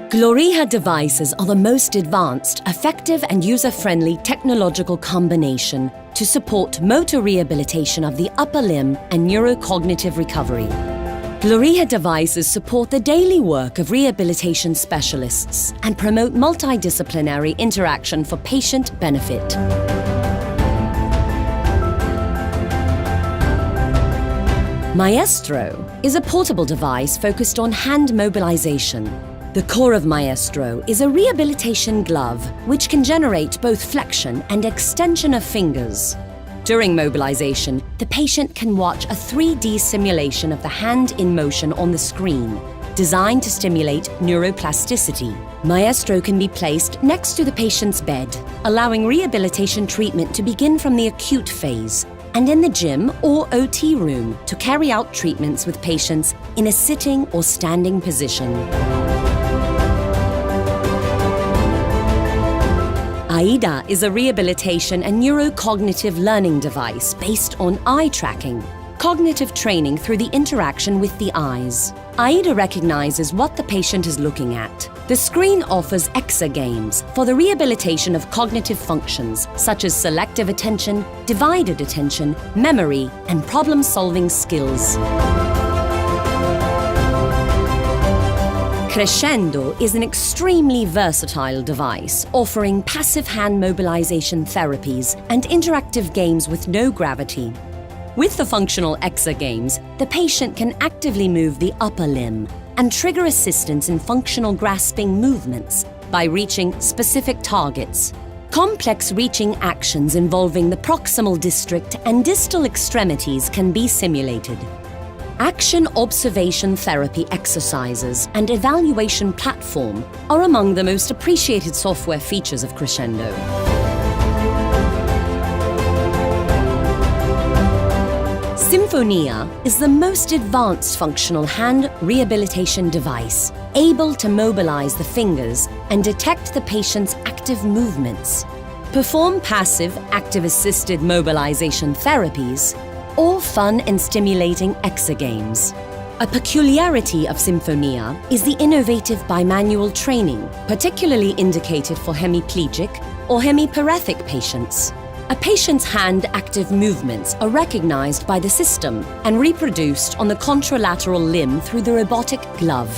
Gloreha devices are the most advanced, effective and user-friendly technological combination to support motor rehabilitation of the upper limb and neurocognitive recovery. Gloreha devices support the daily work of rehabilitation specialists and promote multidisciplinary interaction for patient benefit. Maestro is a portable device focused on hand mobilization. The core of Maestro is a rehabilitation glove which can generate both flexion and extension of fingers. During mobilization, the patient can watch a 3D simulation of the hand in motion on the screen, designed to stimulate neuroplasticity. Maestro can be placed next to the patient's bed, allowing rehabilitation treatment to begin from the acute phase, and in the gym or OT room to carry out treatments with patients in a sitting or standing position. AIDA is a rehabilitation and neurocognitive learning device based on eye tracking, cognitive training through the interaction with the eyes. AIDA recognizes what the patient is looking at. The screen offers games for the rehabilitation of cognitive functions such as selective attention, divided attention, memory, and problem-solving skills. Crescendo is an extremely versatile device offering passive hand mobilization therapies and interactive games with no gravity. With the functional games, the patient can actively move the upper limb and trigger assistance in functional grasping movements by reaching specific targets. Complex reaching actions involving the proximal district and distal extremities can be simulated. Action observation therapy exercises and evaluation platform are among the most appreciated software features of Crescendo. Symphonia is the most advanced functional hand rehabilitation device, able to mobilize the fingers and detect the patient's active movements, perform passive active-assisted mobilization therapies, or fun and stimulating games. A peculiarity of Symphonia is the innovative bimanual training, particularly indicated for hemiplegic or hemiparethic patients. A patient's hand active movements are recognized by the system and reproduced on the contralateral limb through the robotic glove.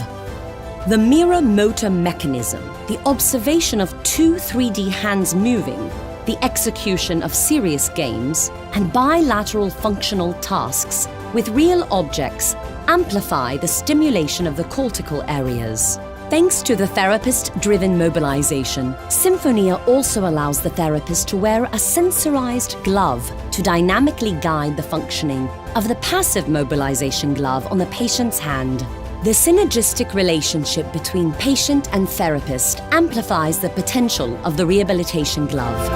The mirror motor mechanism, the observation of two 3D hands moving, the execution of serious games, and bilateral functional tasks with real objects amplify the stimulation of the cortical areas. Thanks to the therapist-driven mobilization, Symphonia also allows the therapist to wear a sensorized glove to dynamically guide the functioning of the passive mobilization glove on the patient's hand. The synergistic relationship between patient and therapist amplifies the potential of the rehabilitation glove.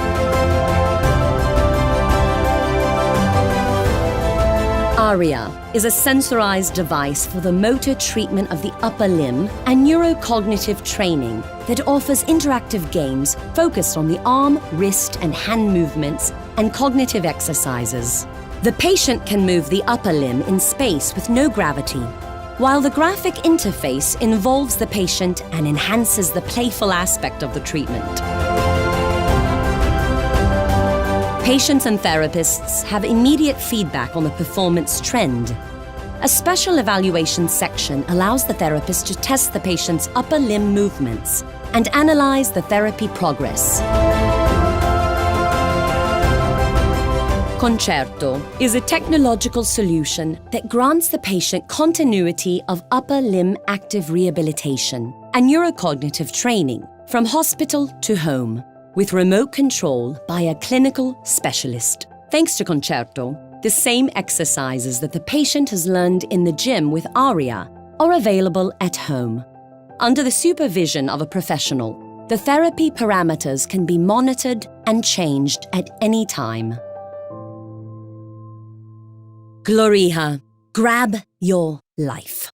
ARIA is a sensorized device for the motor treatment of the upper limb and neurocognitive training that offers interactive games focused on the arm, wrist, and hand movements and cognitive exercises. The patient can move the upper limb in space with no gravity, while the graphic interface involves the patient and enhances the playful aspect of the treatment. Patients and therapists have immediate feedback on the performance trend. A special evaluation section allows the therapist to test the patient's upper limb movements and analyze the therapy progress. Concerto is a technological solution that grants the patient continuity of upper limb active rehabilitation and neurocognitive training from hospital to home, with remote control by a clinical specialist. Thanks to Concerto, the same exercises that the patient has learned in the gym with ARIA are available at home. Under the supervision of a professional, the therapy parameters can be monitored and changed at any time. Gloreha, grab your life.